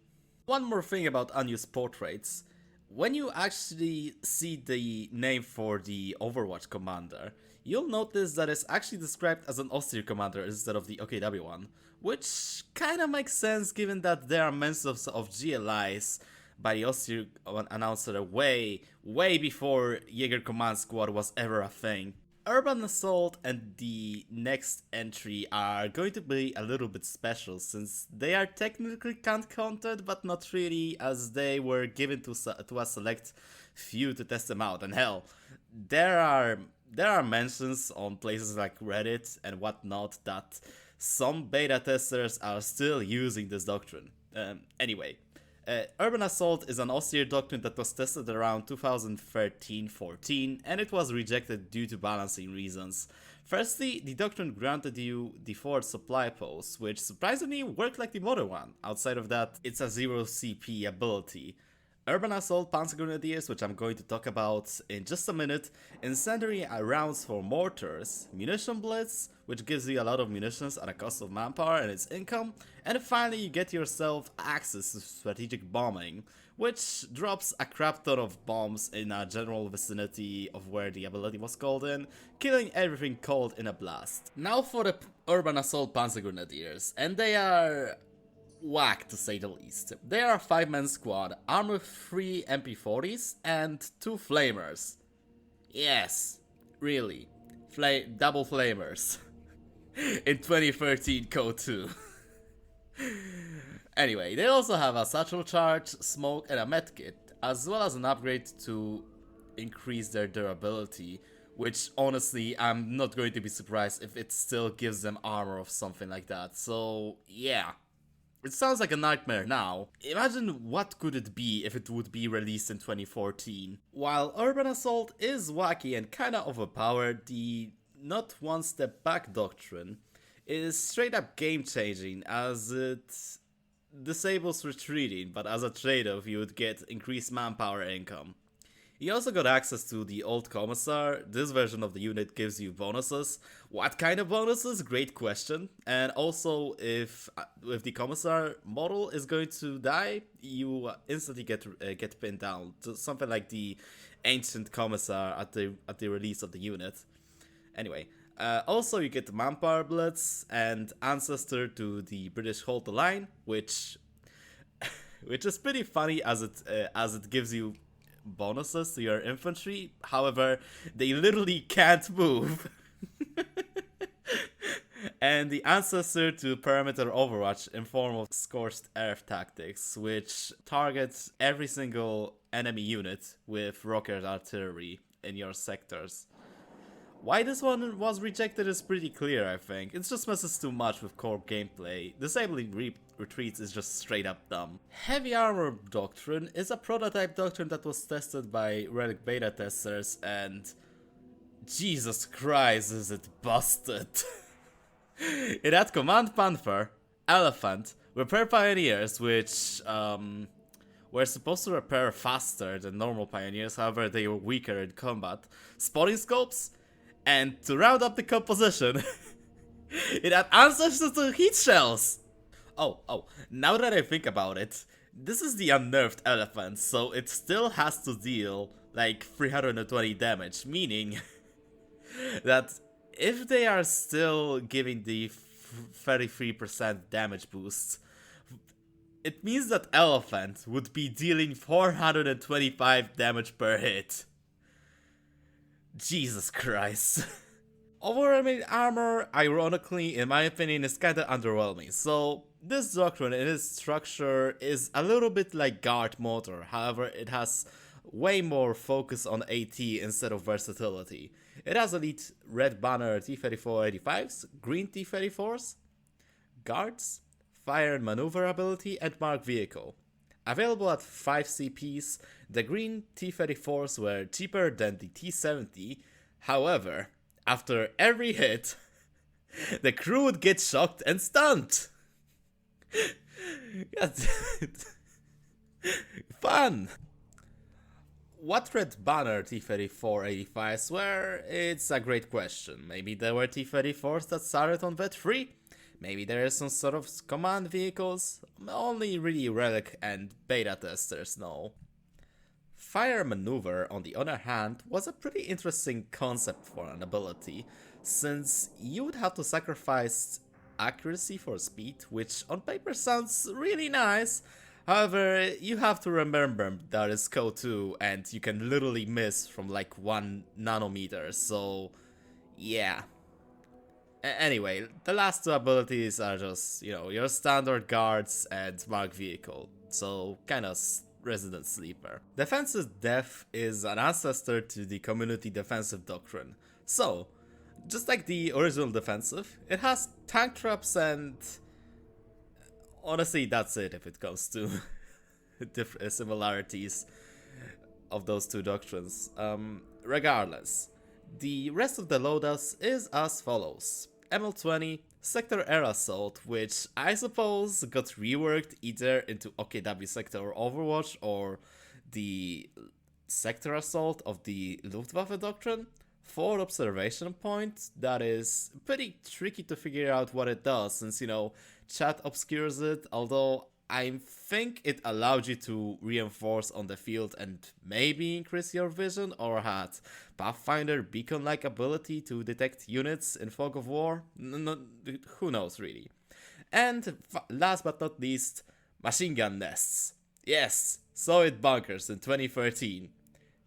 One more thing about unused portraits. When you actually see the name for the Overwatch commander, you'll notice that it's actually described as an Austere commander instead of the OKW one, which kinda makes sense given that there are mentions of GLIs by the Austere announcer way before Jaeger Command Squad was ever a thing. Urban Assault and the next entry are going to be a little bit special since they are technically can't counted but not really, as they were given to a select few to test them out. And hell, there are mentions on places like Reddit and whatnot that some beta testers are still using this doctrine. Anyway. Urban Assault is an austere doctrine that was tested around 2013-14 and it was rejected due to balancing reasons. Firstly, the doctrine granted you the forward supply post, which surprisingly worked like the modern one. Outside of that, it's a 0 CP ability. Urban Assault Panzer Grenadiers, which I'm going to talk about in just a minute, incendiary rounds for mortars, munition blitz, which gives you a lot of munitions at a cost of manpower and its income, and finally you get yourself access to strategic bombing, which drops a crap ton of bombs in a general vicinity of where the ability was called in, killing everything called in a blast. Now for the Urban Assault Panzer Grenadiers, and they are whack to say the least. They are a 5-man squad, armed with 3 MP40s and 2 flamers. Yes, really, double flamers. In 2013 Code 2. Anyway, they also have a satchel charge, smoke and a medkit, as well as an upgrade to increase their durability, which honestly I'm not going to be surprised if it still gives them armor or something like that, so yeah. It sounds like a nightmare now. Imagine what could it be if it would be released in 2014. While Urban Assault is wacky and kinda overpowered, the not one step back doctrine is straight up game changing as it disables retreating, but as a trade-off you would get increased manpower income. You also got access to the Old Commissar. This version of the unit gives you bonuses. What kind of bonuses? Great question. And also, if the Commissar model is going to die, you instantly get pinned down. To something like the Ancient Commissar at the release of the unit. Anyway, also you get Manpower Blitz and Ancestor to the British Hold the Line, which is pretty funny as it gives you bonuses to your infantry. However, they literally can't move. And the Ancestor to Perimeter Overwatch in form of Scorched Earth Tactics, which targets every single enemy unit with rocket artillery in your sectors. Why this one was rejected is pretty clear, I think. It just messes too much with core gameplay. Disabling retreats is just straight up dumb. Heavy Armor Doctrine is a prototype doctrine that was tested by Relic beta testers, and Jesus Christ is it busted. It had Command Panther, Elephant, Repair Pioneers, which were supposed to repair faster than normal Pioneers, however they were weaker in combat, Spotting Scopes, and to round up the composition, it had Ancestors to Heat Shells! Oh, now that I think about it, this is the unnerved Elephant, so it still has to deal like 320 damage, meaning that if they are still giving the 33% damage boost, it means that Elephant would be dealing 425 damage per hit. Jesus Christ. Overwhelming armor, ironically, in my opinion, is kinda underwhelming. So, this doctrine in its structure is a little bit like Guard Motor, however, it has way more focus on AT instead of versatility. It has elite red banner T-34-85s, green T-34s, guards, fire and maneuver ability, and marked vehicle. Available at 5 CPs, the green T-34s were cheaper than the T-70, however, after every hit, The crew would get shocked and stunned. God damn it. Fun! What Red Banner T-3485s were? It's a great question. Maybe there were T-34s that started on Vet 3? Maybe there is some sort of command vehicles? Only really Relic and beta testers know. Fire Maneuver, on the other hand, was a pretty interesting concept for an ability, since you would have to sacrifice accuracy for speed, which on paper sounds really nice. However, you have to remember that it's code 2 and you can literally miss from like 1 nanometer, so yeah. Anyway, the last two abilities are just, your standard guards and mark vehicle, so kinda resident sleeper. Defensive Def is an ancestor to the community defensive doctrine. So, just like the original defensive, it has tank traps and honestly that's it if it comes to similarities of those two doctrines. Regardless, the rest of the loadouts is as follows. ML20, Sector Air Assault, which I suppose got reworked either into OKW Sector or Overwatch or the Sector Assault of the Luftwaffe Doctrine. For observation point, that is pretty tricky to figure out what it does since, chat obscures it, although I think it allowed you to reinforce on the field and maybe increase your vision, or had Pathfinder beacon-like ability to detect units in fog of war? Who knows really. And last but not least, machine gun nests. Yes, saw it bunkers in 2013.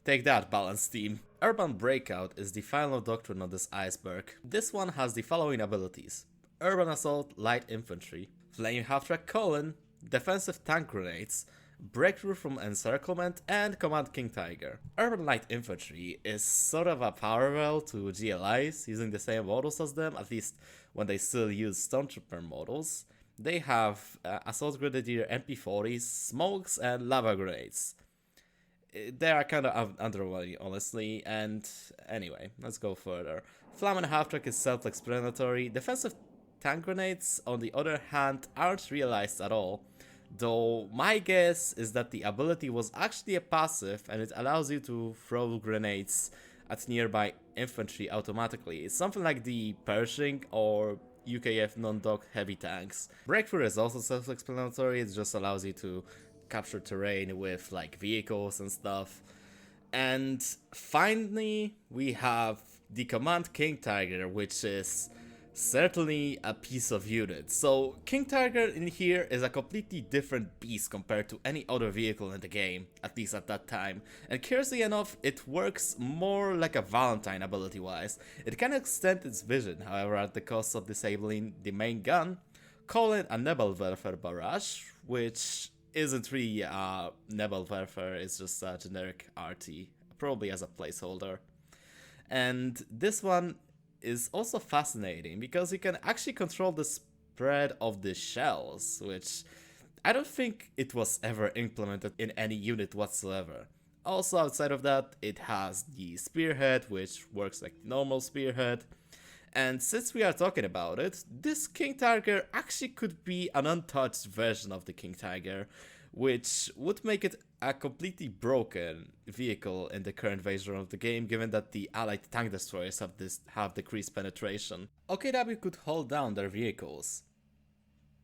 Take that, balance team. Urban Breakout is the final doctrine of this Iceberg. This one has the following abilities: Urban Assault Light Infantry, Flame Half-Track Colon, Defensive Tank Grenades, Breakthrough from Encirclement, and Command King Tiger. Urban Light Infantry is sort of a parallel to GLIs, using the same models as them, at least when they still use Stormtrooper models. They have Assault Grenadier MP40s, smokes, and lava grenades. They are kind of underwhelming, honestly, and anyway, let's go further. Flamme and Half-Track is self-explanatory. Defensive tank grenades, on the other hand, aren't realized at all, though my guess is that the ability was actually a passive and it allows you to throw grenades at nearby infantry automatically. It's something like the Pershing or UKF non-dock heavy tanks. Breakthrough is also self-explanatory, it just allows you to capture terrain with like vehicles and stuff. And finally, we have the Command King Tiger, which is certainly a piece of unit. So King Tiger in here is a completely different beast compared to any other vehicle in the game, at least at that time. And curiously enough, it works more like a Valentine ability wise. It can extend its vision, however, at the cost of disabling the main gun. Call it a Nebelwerfer barrage, which isn't really a Nebelwerfer, it's just a generic RT, probably as a placeholder. And this one is also fascinating because you can actually control the spread of the shells, which I don't think it was ever implemented in any unit whatsoever. Also outside of that, it has the spearhead, which works like normal spearhead. And since we are talking about it, this King Tiger actually could be an untouched version of the King Tiger, which would make it a completely broken vehicle in the current version of the game, given that the allied tank destroyers have decreased penetration. OKW could hold down their vehicles.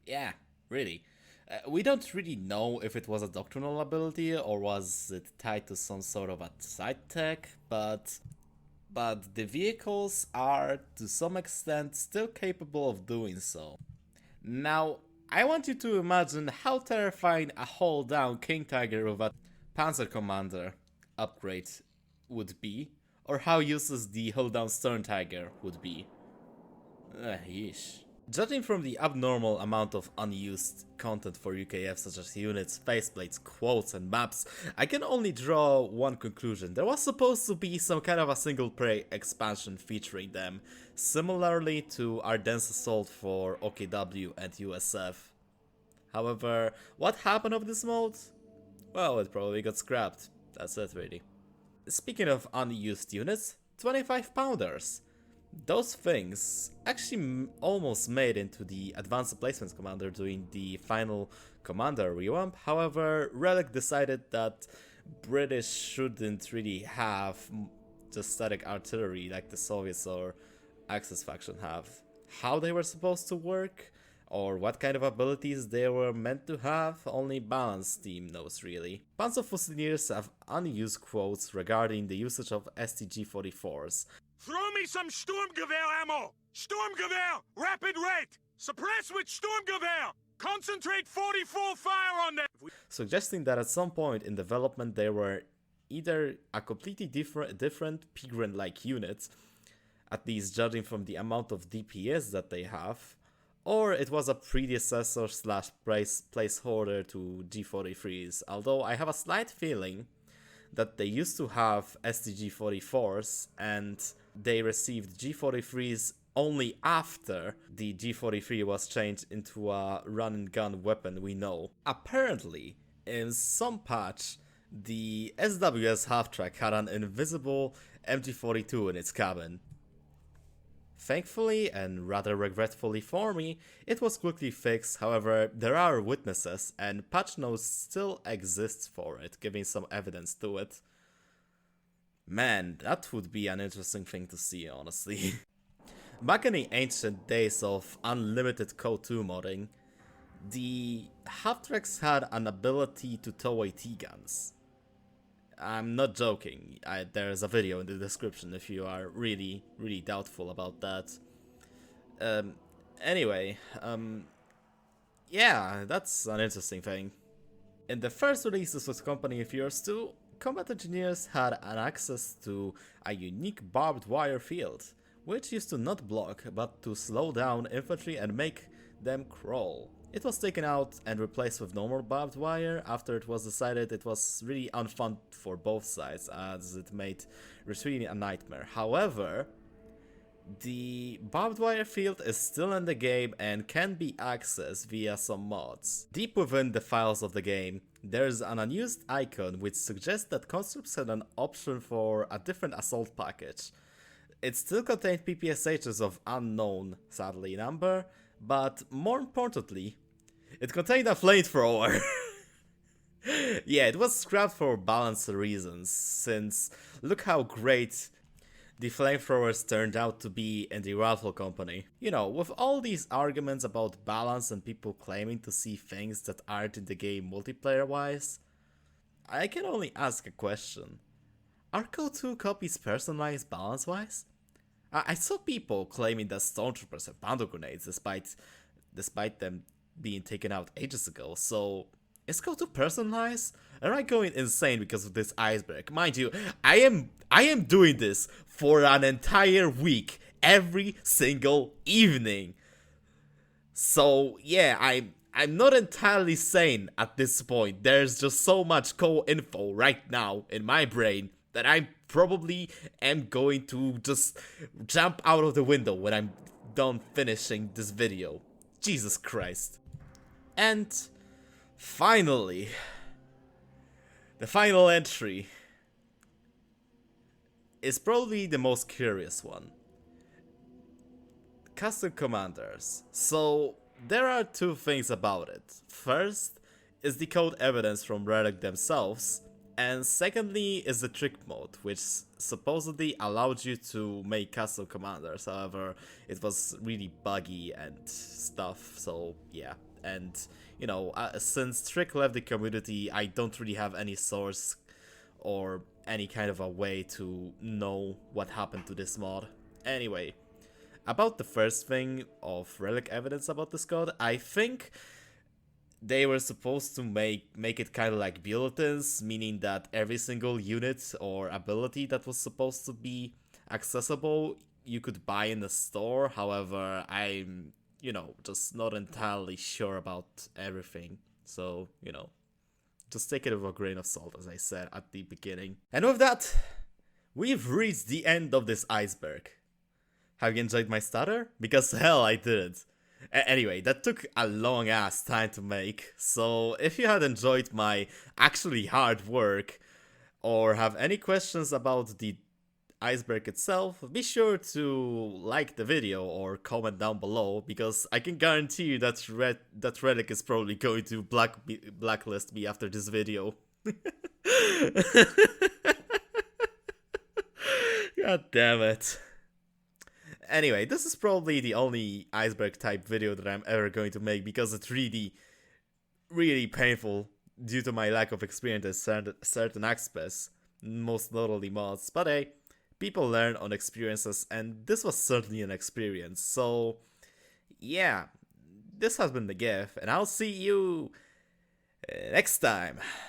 Yeah, really. We don't really know if it was a doctrinal ability or was it tied to some sort of a side tech, but the vehicles are to some extent still capable of doing so. Now, I want you to imagine how terrifying a hold down King Tiger with a Panzer Commander upgrade would be, or how useless the hold down Stern Tiger would be. Yeesh. Judging from the abnormal amount of unused content for UKF, such as units, faceplates, quotes, and maps, I can only draw one conclusion. There was supposed to be some kind of a single player expansion featuring them, similarly to our Dense Assault for OKW and USF. However, what happened of this mode? Well, it probably got scrapped. That's it, really. Speaking of unused units, 25 pounders. Those things actually almost made into the Advanced Replacements Commander during the final Commander revamp. However, Relic decided that British shouldn't really have just static artillery like the Soviets or Axis faction have. How they were supposed to work, or what kind of abilities they were meant to have, only Balance team knows really. Panzer Fusiliers have unused quotes regarding the usage of STG-44s. Throw me some Sturmgewehr ammo! Sturmgewehr! Rapid rate! Suppress with Sturmgewehr! Concentrate 44 fire on them! Suggesting that at some point in development they were either a completely different Pigren-like unit, at least judging from the amount of DPS that they have, or it was a predecessor slash placeholder to G43s, although I have a slight feeling that they used to have STG-44s and they received G43s only after the G43 was changed into a run-and-gun weapon we know. Apparently, in some patch, the SWS half-track had an invisible MG42 in its cabin. Thankfully, and rather regretfully for me, it was quickly fixed. However, there are witnesses, and patch notes still exist for it, giving some evidence to it. Man, that would be an interesting thing to see, honestly. Back in the ancient days of unlimited Code 2 modding, the half-tracks had an ability to tow AT guns. I'm not joking, there's a video in the description if you are really doubtful about that. Anyway, yeah, that's an interesting thing. In the first releases with Company of Yours 2, combat engineers had an access to a unique barbed wire field, which used to not block but to slow down infantry and make them crawl. It was taken out and replaced with normal barbed wire after it was decided it was really unfun for both sides, as it made retreating a nightmare. However, the barbed wire field is still in the game and can be accessed via some mods. Deep within the files of the game, there's an unused icon which suggests that Conscripts had an option for a different assault package. It still contained PPSHs of unknown, sadly, number, but more importantly, it contained a flamethrower. Yeah, it was scrapped for balance reasons, since look how great the flamethrowers turned out to be in the Rifle Company. You know, with all these arguments about balance and people claiming to see things that aren't in the game multiplayer-wise, I can only ask a question. Are Code 2 copies personalized balance-wise? I saw people claiming that Stormtroopers have bundle grenades despite them being taken out ages ago, so is Code 2 personalized? Am I going insane because of this Iceberg? Mind you, I am doing this for an entire week, every single evening. So yeah, I'm not entirely sane at this point. There's just so much co-info right now in my brain that I probably am going to just jump out of the window when I'm done finishing this video. Jesus Christ. And finally, the final entry is probably the most curious one. Custom commanders. So there are two things about it. First is the code evidence from Relic themselves, and secondly is the trick mode, which supposedly allowed you to make custom commanders. However, it was really buggy and stuff, so yeah. And, you know, since Trick left the community, I don't really have any source or any kind of a way to know what happened to this mod. Anyway, about the first thing of Relic evidence about this code, I think they were supposed to make it kind of like bulletins, meaning that every single unit or ability that was supposed to be accessible, you could buy in the store. However, I'm, you know, just not entirely sure about everything. So, you know, just take it with a grain of salt, as I said at the beginning. And with that, we've reached the end of this iceberg. Have you enjoyed my stutter? Because hell, I did. Anyway, that took a long ass time to make, so if you had enjoyed my actually hard work, or have any questions about the Iceberg itself, be sure to like the video or comment down below, because I can guarantee you that Relic is probably going to blacklist me after this video. God damn it. Anyway, this is probably the only Iceberg type video that I'm ever going to make, because it's really painful due to my lack of experience in certain aspects, most notably mods. But hey, people learn on experiences, and this was certainly an experience. So yeah, this has been the GIF, and I'll see you next time.